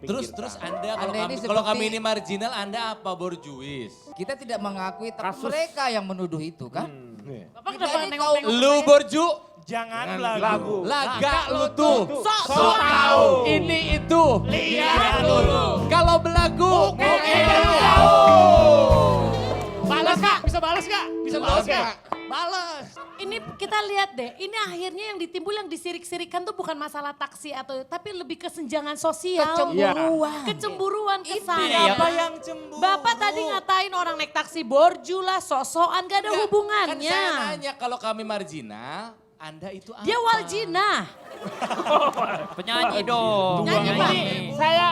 Terus Anda Anda ini kalau kami seperti- ini marginal, Anda apa borjuis? Kita tidak mengakui, tapi Kasus. mereka yang menuduh itu kan. Bapak Kita kenapa ini nengok-nengok? Lu borju, Jangan Lagu. lagu. laga lu tuh. Sok tahu. Ini itu. Lihat dulu. Kalau belagu, Balas Kak, bisa balas Kak? Bisa balas Kak? Balas. Ini kita lihat deh, ini akhirnya yang ditimbul yang disirik-sirikan tuh bukan masalah taksi atau tapi lebih kesenjangan sosial. Kecemburuan. Kecemburuan ke sana. Siapa yang cemburu? Bapak tadi ngatain orang naik taksi borju lah, sosokan gak ada kan hubungannya. saya nanya kalau kami marginal, Anda itu apa? Dia waljina. Penyanyi dong. Nyanyi, Pak. Saya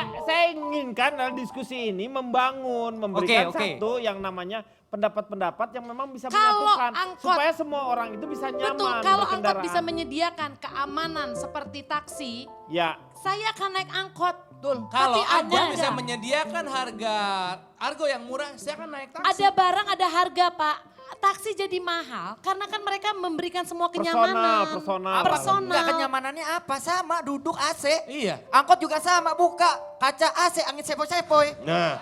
inginkan dalam diskusi ini membangun, memberikan Oke. satu yang namanya pendapat-pendapat yang memang bisa Kalau menyatukan angkot- supaya semua orang itu bisa nyaman Betul, kalau angkot berkendaraan. bisa menyediakan keamanan seperti taksi, Ya, saya akan naik angkot. Kalau Tapi Anda ada. bisa menyediakan harga argo yang murah, saya akan naik taksi. Ada barang, ada harga Pak. Taksi jadi mahal karena kan mereka memberikan semua kenyamanan. personal. Enggak, kenyamanannya apa? Sama, duduk AC. Iya. Angkot juga sama, buka kaca AC, angin sepoi-sepoi. Nah,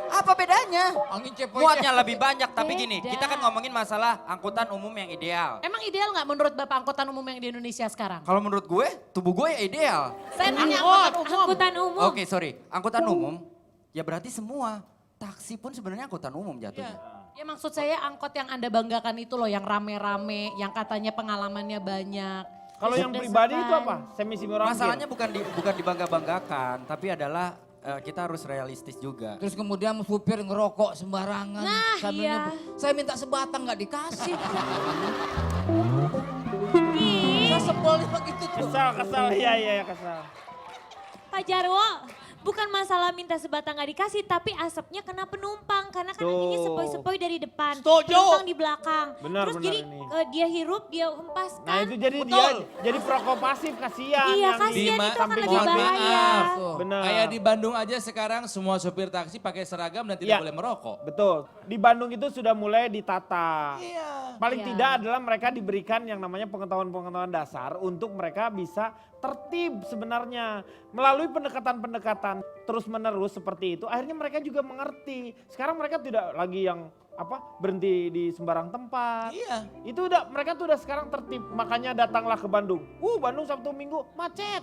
Apa bedanya? Angin cepoi. Muatnya lebih banyak, tapi gini, Beda. kita kan ngomongin masalah angkutan umum yang ideal. Emang ideal nggak menurut Bapak angkutan umum yang di Indonesia sekarang? Kalau menurut gue, tubuh gue ya ideal. Saya nanya angkutan umum. Oke, sorry. Angkutan umum, ya berarti semua. Taksi pun sebenarnya angkutan umum jatuhnya. Ya maksud saya angkot yang Anda banggakan itu loh, yang rame-rame, yang katanya pengalamannya banyak. kalau yang pribadi itu apa? Semi-semi orang Masalahnya bukan dibangga-banggakan, tapi adalah kita harus realistis juga. Terus kemudian supir ngerokok sembarangan. Nah, sambil iya. nyebut, saya minta sebatang nggak dikasih. Ih, Saya sebel begitu tuh. kesal, iya, kesal. Pak Jarwo, bukan masalah minta sebatang nggak dikasih, tapi asapnya kena penumpang. Karena kan anginnya Tuh. sepoi-sepoi dari depan, Setuju. penumpang di belakang. Benar, Terus benar jadi ini. dia hirup, dia hempaskan. Nah itu jadi Betul. dia jadi prokopasif, kasihan. Iya, yang kasihan Di itu akan samping lebih mohon bahaya. maaf. Benar. Kayak di Bandung aja sekarang semua sopir taksi pakai seragam dan tidak Iya. boleh merokok. Betul. Di Bandung itu sudah mulai ditata. Paling Iya. tidak adalah mereka diberikan yang namanya pengetahuan-pengetahuan dasar untuk mereka bisa tertib sebenarnya. Melalui pendekatan-pendekatan terus-menerus seperti itu, akhirnya mereka juga mengerti. Sekarang mereka tidak lagi yang berhenti di sembarang tempat. Iya. Itu mereka tuh udah sekarang tertib. Makanya datanglah ke Bandung. Bandung Sabtu Minggu macet.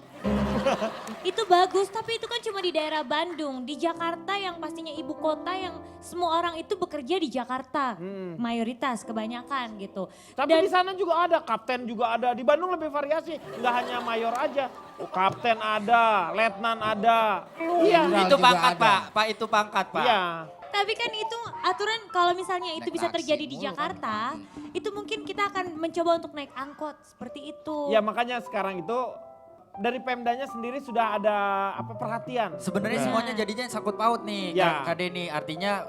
Itu bagus, tapi itu kan cuma di daerah Bandung. Di Jakarta yang pastinya ibu kota yang semua orang itu bekerja di Jakarta. Mayoritas, kebanyakan gitu. Tapi di sana juga ada, kapten juga ada. Di Bandung lebih variasi, nggak hanya mayor aja. Kapten ada, letnan ada. Iya, Jenderal Itu juga pangkat ada. Pak, Pak itu pangkat Pak. iya. Tapi kan itu aturan kalau misalnya itu Naik bisa taksi terjadi di mulu kan. Jakarta, itu mungkin kita akan mencoba untuk naik angkot seperti itu. Ya makanya sekarang itu dari Pemdanya sendiri sudah ada perhatian. Sebenarnya Nah. semuanya jadinya sakut paut nih Ya. Kak Denny. Artinya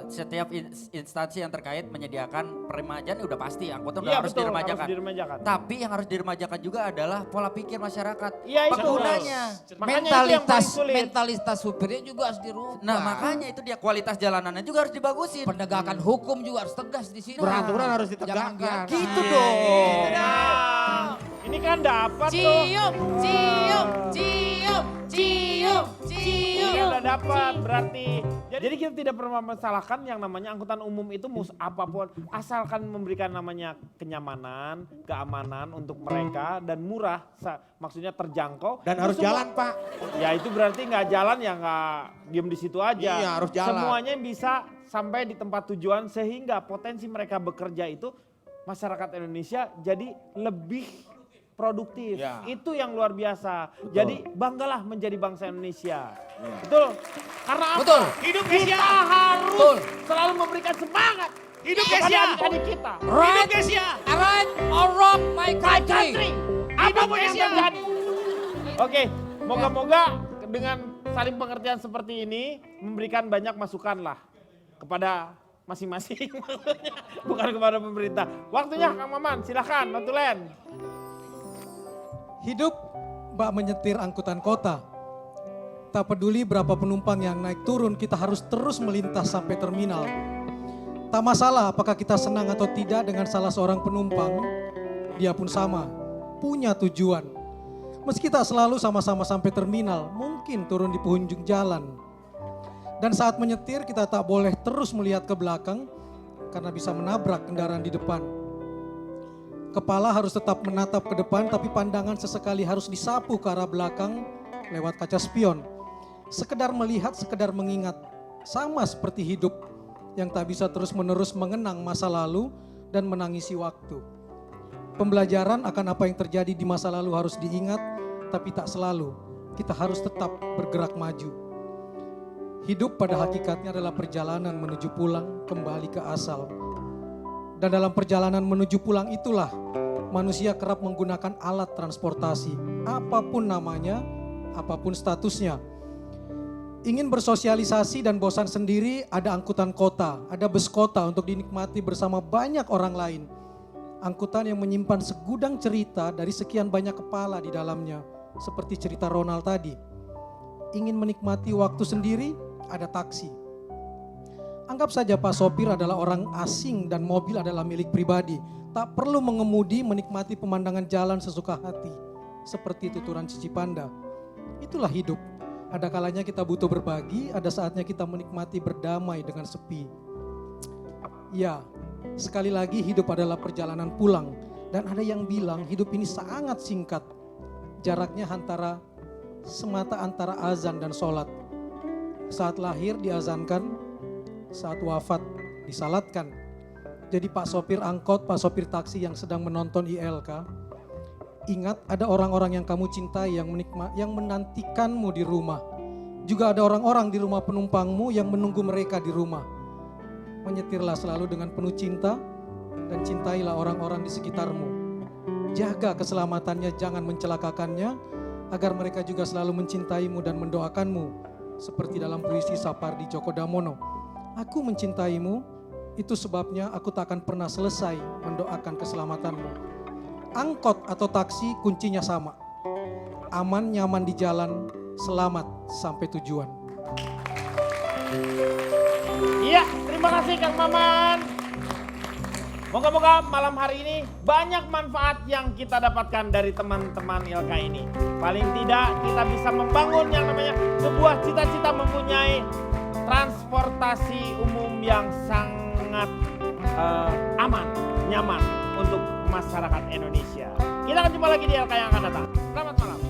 setiap instansi yang terkait menyediakan peremajaan udah pasti angkutan udah Iya harus betul, diremajakan. harus diremajakan. Tapi yang harus diremajakan juga adalah pola pikir masyarakat. Iya itu. Penggunanya. Makanya itu yang paling sulit. Mentalitas supirnya juga harus dirubah. Nah makanya itu dia kualitas jalanannya juga harus dibagusin. Penegakan hukum juga harus tegas di sini. Peraturan harus Jangan ditegakkan. biarkan. Gitu dong. Nah, ini kan dapat tuh. Cium, cium, cium, cium, cium. Ini udah dapat berarti. Jadi kita tidak pernah memasalahkan yang namanya angkutan umum itu apapun. Asalkan memberikan namanya kenyamanan, keamanan untuk mereka dan murah. Maksudnya terjangkau. Dan Itu harus semua- jalan Pak. Ya itu berarti nggak jalan ya nggak diem di situ aja. Iya, harus jalan. Semuanya bisa sampai di tempat tujuan sehingga potensi mereka bekerja itu masyarakat Indonesia jadi lebih produktif. Ya. Itu yang luar biasa. Jadi banggalah menjadi bangsa Indonesia. Betul. Karena apa? Betul. Hidup Kita Asia. harus Betul. selalu memberikan semangat Hidup kepada Asia. adik-adik kita. Hidup Right, Asia. right or wrong my country. Country. Apapun yang Indonesia. terjadi. Oke, moga-moga dengan saling pengertian seperti ini memberikan banyak masukan lah kepada masing-masing maksudnya, bukan kepada pemerintah. Waktunya Kang Maman, silahkan Bang Tulen. Hidup bak menyetir angkutan kota. Tak peduli berapa penumpang yang naik turun, kita harus terus melintas sampai terminal. Tak masalah apakah kita senang atau tidak dengan salah seorang penumpang, dia pun sama, punya tujuan. Meski tak selalu sama-sama sampai terminal, mungkin turun di penghujung jalan. Dan saat menyetir kita tak boleh terus melihat ke belakang karena bisa menabrak kendaraan di depan. Kepala harus tetap menatap ke depan tapi pandangan sesekali harus disapu ke arah belakang lewat kaca spion. Sekedar melihat, sekedar mengingat. Sama seperti hidup yang tak bisa terus-menerus mengenang masa lalu dan menangisi waktu. Pembelajaran akan apa yang terjadi di masa lalu harus diingat, tapi tak selalu. Kita harus tetap bergerak maju. Hidup pada hakikatnya adalah perjalanan menuju pulang kembali ke asal. Dan dalam perjalanan menuju pulang itulah manusia kerap menggunakan alat transportasi, apapun namanya, apapun statusnya. Ingin bersosialisasi dan bosan sendiri, ada angkutan kota, ada bus kota untuk dinikmati bersama banyak orang lain. Angkutan yang menyimpan segudang cerita dari sekian banyak kepala di dalamnya, seperti cerita Ronald tadi. Ingin menikmati waktu sendiri, ada taksi. Anggap saja Pak Sopir adalah orang asing dan mobil adalah milik pribadi. Tak perlu mengemudi menikmati pemandangan jalan sesuka hati. Seperti tuturan Cici Panda. Itulah hidup. Ada kalanya kita butuh berbagi, ada saatnya kita menikmati berdamai dengan sepi. Ya, sekali lagi hidup adalah perjalanan pulang. Dan ada yang bilang hidup ini sangat singkat. Jaraknya semata antara azan dan sholat. Saat lahir diazankan, saat wafat disalatkan. Jadi Pak Sopir angkot, Pak Sopir taksi yang sedang menonton ILK, ingat ada orang-orang yang kamu cintai yang menantikanmu di rumah. Juga ada orang-orang di rumah penumpangmu yang menunggu mereka di rumah. Menyetirlah selalu dengan penuh cinta dan cintailah orang-orang di sekitarmu. Jaga keselamatannya, jangan mencelakakannya, agar mereka juga selalu mencintaimu dan mendoakanmu. Seperti dalam puisi Sapardi Djoko Damono. Aku mencintaimu, itu sebabnya aku tak akan pernah selesai mendoakan keselamatanmu. Angkot atau taksi kuncinya sama. Aman, nyaman di jalan, selamat sampai tujuan. Iya, terima kasih Kang Maman. Moga-moga malam hari ini banyak manfaat yang kita dapatkan dari teman-teman ILK ini. Paling tidak kita bisa membangun yang namanya sebuah cita-cita mempunyai transportasi umum yang sangat aman, nyaman untuk masyarakat Indonesia. Kita akan jumpa lagi di ILK yang akan datang. Selamat malam.